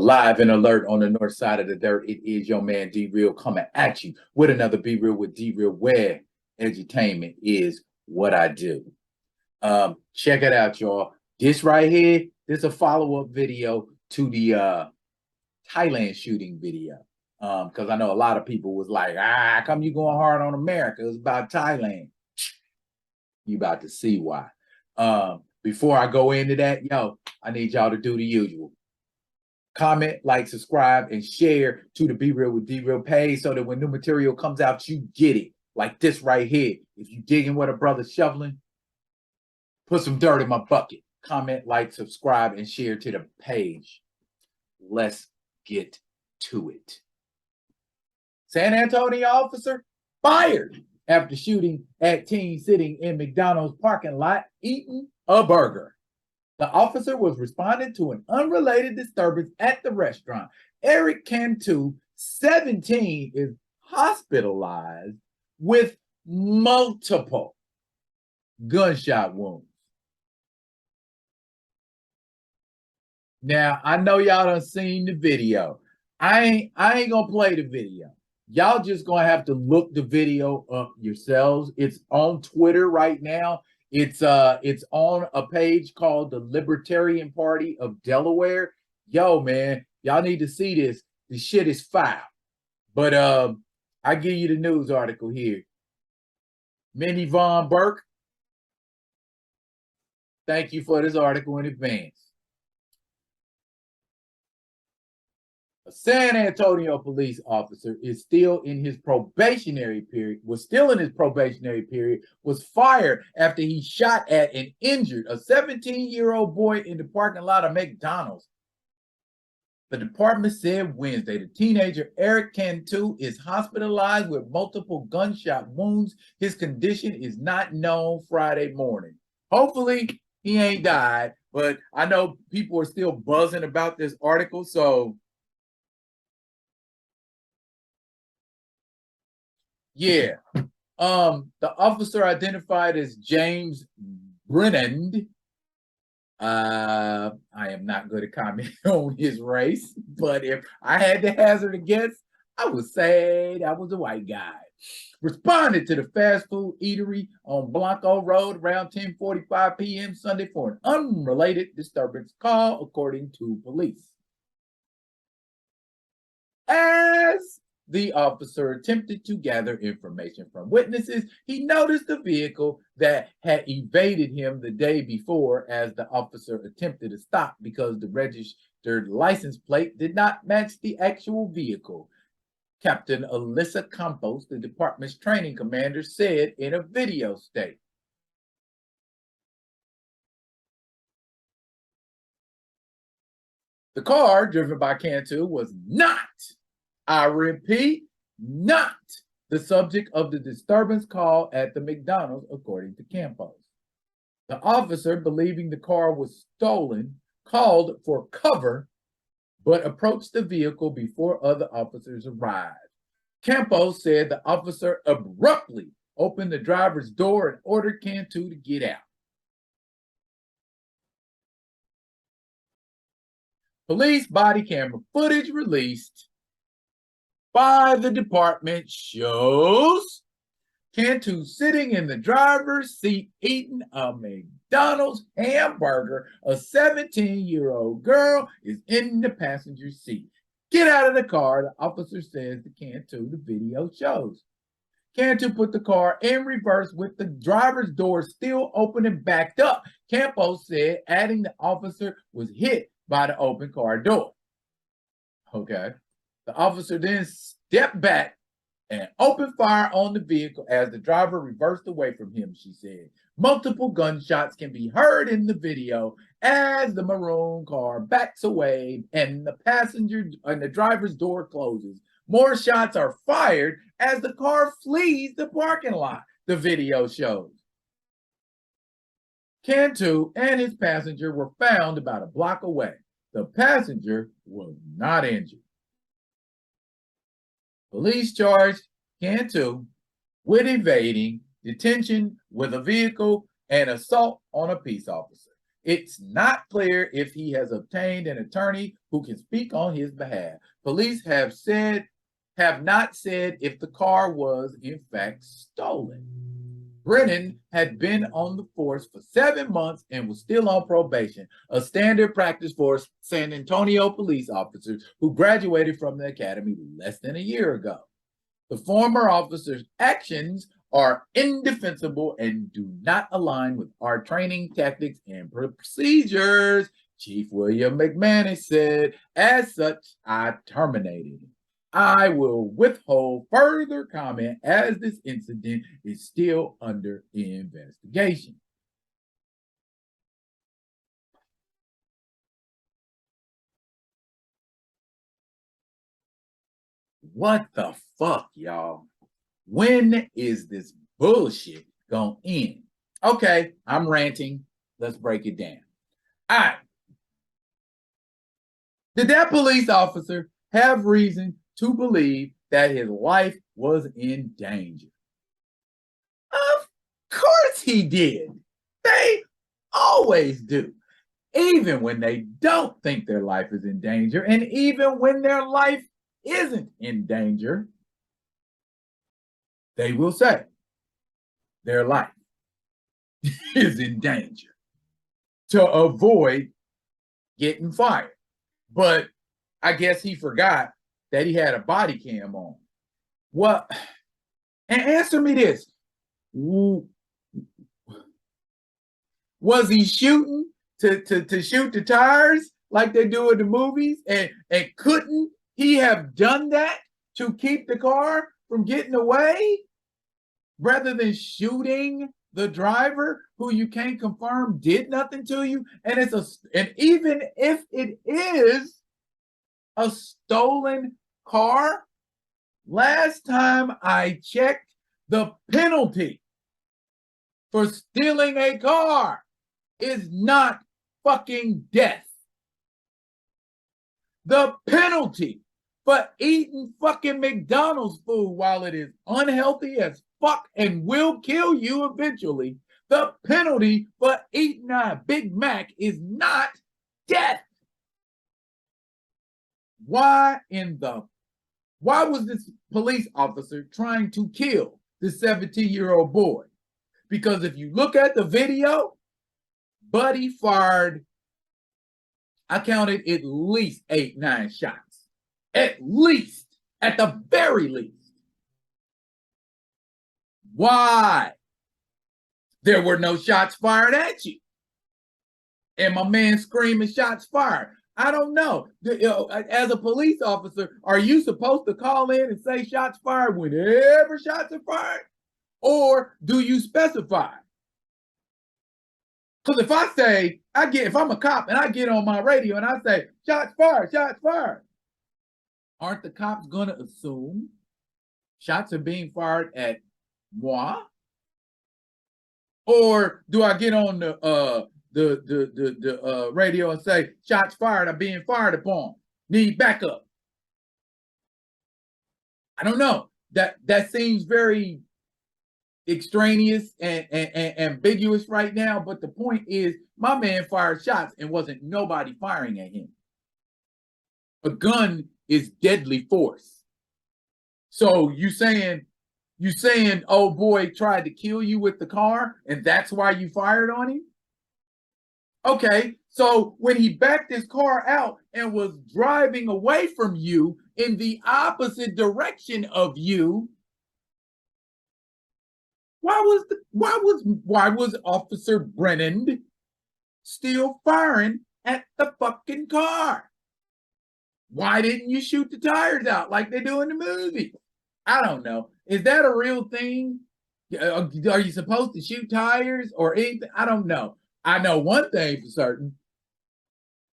Live and alert on the north side of the dirt. It is your man D-Real coming at you with another Be Real with D-Real, where edutainment is what I do. Check it out, y'all. This right here, this is a follow-up video to the Thailand shooting video. Because I know a lot of people was like, how come you going hard on America? It was about Thailand. You about to see why. Before I go into that, I need y'all to do the usual. Comment, like, subscribe, and share to the Be Real with D-Real page so that when new material comes out, you get it. Like this right here. If you digging what a brother's shoveling, put some dirt in my bucket. Comment, like, subscribe, and share to the page. Let's get to it. San Antonio officer fired after shooting at teen sitting in McDonald's parking lot eating a burger. The officer was responding to an unrelated disturbance at the restaurant. Eric Cantu, 17, is hospitalized with multiple gunshot wounds. Now, I know y'all done seen the video. I ain't gonna play the video. Y'all just gonna have to look the video up yourselves. It's on Twitter right now. It's on a page called the Libertarian Party of Delaware. Yo, man, y'all need to see this. The shit is foul. But I give you the news article here. Minnie Von Burke, thank you for this article in advance. A San Antonio police officer is still in his probationary period, was fired after he shot at and injured a 17-year-old boy in the parking lot of McDonald's. The department said Wednesday the teenager Eric Cantu is hospitalized with multiple gunshot wounds. His condition is not known Friday morning. Hopefully he ain't died, but I know people are still buzzing about this article, so yeah. The officer identified as James Brennan. I am not going to comment on his race, but if I had to hazard a guess, I would say that was a white guy. Responded to the fast food eatery on Blanco Road around 10:45 p.m. Sunday for an unrelated disturbance call, according to police. As the officer attempted to gather information from witnesses, he noticed a vehicle that had evaded him the day before as the officer attempted to stop because the registered license plate did not match the actual vehicle. Captain Alyssa Campos, the department's training commander, said in a video statement. The car driven by Cantu was not, I repeat, not the subject of the disturbance call at the McDonald's, according to Campos. The officer, believing the car was stolen, called for cover, but approached the vehicle before other officers arrived. Campos said the officer abruptly opened the driver's door and ordered Cantu to get out. Police body camera footage released by the department shows Cantu sitting in the driver's seat eating a McDonald's hamburger. A 17-year-old girl is in the passenger seat. Get out of the car, the officer says to Cantu, the video shows. Cantu put the car in reverse with the driver's door still open and backed up, Campos said, adding the officer was hit by the open car door. Okay. The officer then stepped back and opened fire on the vehicle as the driver reversed away from him, she said. Multiple gunshots can be heard in the video as the maroon car backs away and the driver's door closes. More shots are fired as the car flees the parking lot, the video shows. Cantu and his passenger were found about a block away. The passenger was not injured. Police charged Cantu with evading detention with a vehicle and assault on a peace officer. It's not clear if he has obtained an attorney who can speak on his behalf. Police have not said if the car was in fact stolen. Brennan had been on the force for 7 months and was still on probation, a standard practice for San Antonio police officers who graduated from the academy less than a year ago. The former officer's actions are indefensible and do not align with our training tactics and procedures, Chief William McManus said. As such, I terminated him. I will withhold further comment as this incident is still under investigation. What the fuck, y'all? When is this bullshit gonna end? Okay, I'm ranting. Let's break it down. All right. Did that police officer have reason to believe that his life was in danger? Of course he did. They always do. Even when they don't think their life is in danger, and even when their life isn't in danger, they will say their life is in danger to avoid getting fired. But I guess he forgot that he had a body cam on. What? And answer me this. Was he shooting to shoot the tires like they do in the movies? And couldn't he have done that to keep the car from getting away rather than shooting the driver who you can't confirm did nothing to you? And even if it is a stolen car, last time I checked, the penalty for stealing a car is not fucking death. The penalty for eating fucking McDonald's food, while it is unhealthy as fuck and will kill you eventually, the penalty for eating a Big Mac is not death. Why was this police officer trying to kill this 17-year-old boy? Because if you look at the video, Buddy fired, I counted at least 8-9 shots. At least, at the very least. Why? There were no shots fired at you. And my man screaming shots fired. I don't know. As a police officer, are you supposed to call in and say shots fired whenever shots are fired? Or do you specify? Because if I say, if I'm a cop and I get on my radio and I say, shots fired, aren't the cops going to assume shots are being fired at moi? Or do I get on the radio and say, shots fired are being fired upon, need backup? I don't know. That seems very extraneous and ambiguous right now, but the point is, my man fired shots and wasn't nobody firing at him. A gun is deadly force. So you saying old boy tried to kill you with the car and that's why you fired on him? Okay, so when he backed his car out and was driving away from you in the opposite direction of you, why was Officer Brennan still firing at the fucking car? Why didn't you shoot the tires out like they do in the movie? I don't know. Is that a real thing? Are you supposed to shoot tires or anything? I don't know. I know one thing for certain.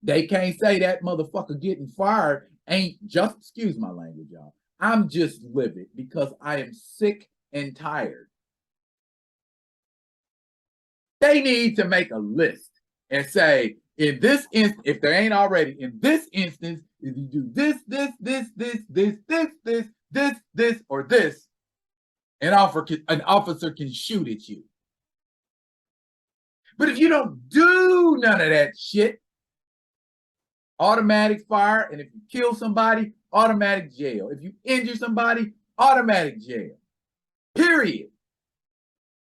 They can't say that motherfucker getting fired ain't just, excuse my language, y'all. I'm just livid because I am sick and tired. They need to make a list and say, in this instance, if there ain't already, in this instance, if you do this, or this, an officer can shoot at you. But if you don't do none of that shit, automatic fire, and if you kill somebody, automatic jail. If you injure somebody, automatic jail. Period.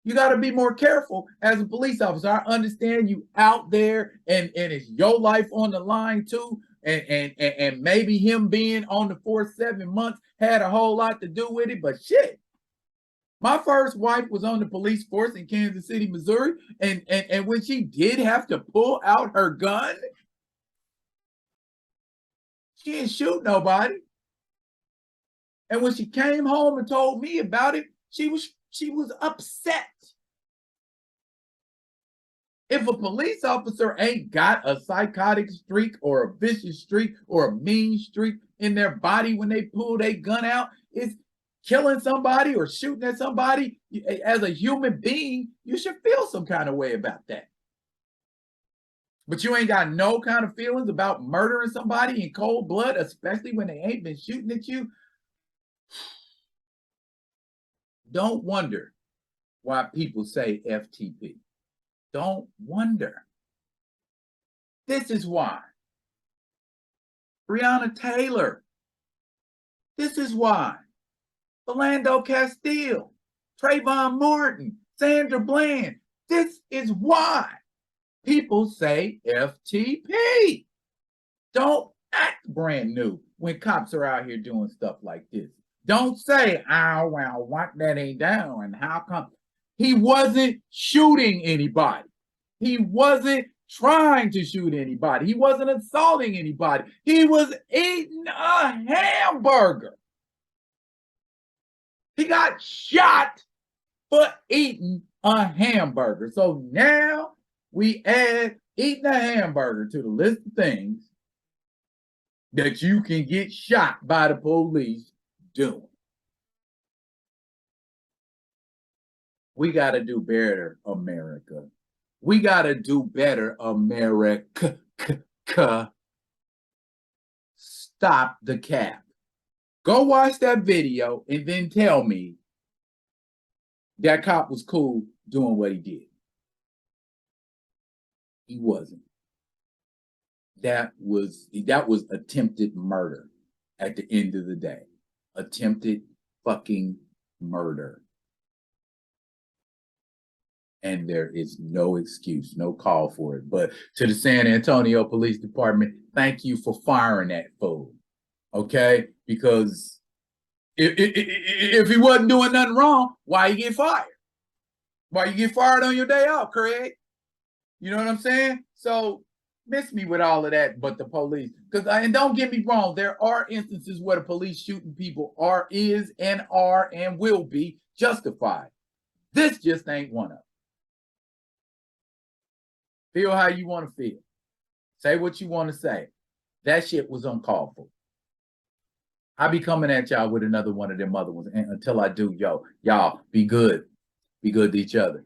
You got to be more careful as a police officer. I understand you out there and it's your life on the line too. And maybe him being on the force 7 months had a whole lot to do with it, but shit. My first wife was on the police force in Kansas City, Missouri, and when she did have to pull out her gun, she didn't shoot nobody. And when she came home and told me about it, she was upset. If a police officer ain't got a psychotic streak or a vicious streak or a mean streak in their body when they pull their gun out, it's killing somebody or shooting at somebody, as a human being, you should feel some kind of way about that. But you ain't got no kind of feelings about murdering somebody in cold blood, especially when they ain't been shooting at you. Don't wonder why people say FTP. Don't wonder. This is why. Breonna Taylor. This is why. Philando Castile, Trayvon Martin, Sandra Bland. This is why people say FTP. Don't act brand new when cops are out here doing stuff like this. Don't say, oh, well, what that ain't down and how come? He wasn't shooting anybody. He wasn't trying to shoot anybody. He wasn't assaulting anybody. He was eating a hamburger. He got shot for eating a hamburger. So now we add eating a hamburger to the list of things that you can get shot by the police doing. We got to do better, America. We got to do better, Amerikkka. Stop the cap. Go watch that video and then tell me that cop was cool doing what he did. He wasn't. That was attempted murder at the end of the day. Attempted fucking murder. And there is no excuse, no call for it. But to the San Antonio Police Department, thank you for firing that fool. Okay? Because if he wasn't doing nothing wrong, why you get fired? Why you get fired on your day off, Craig? You know what I'm saying? So miss me with all of that, but the police. And don't get me wrong, there are instances where the police shooting people is and will be justified. This just ain't one of them. Feel how you want to feel. Say what you want to say. That shit was uncalled for. I'll be coming at y'all with another one of them other ones. And until I do, y'all be good. Be good to each other.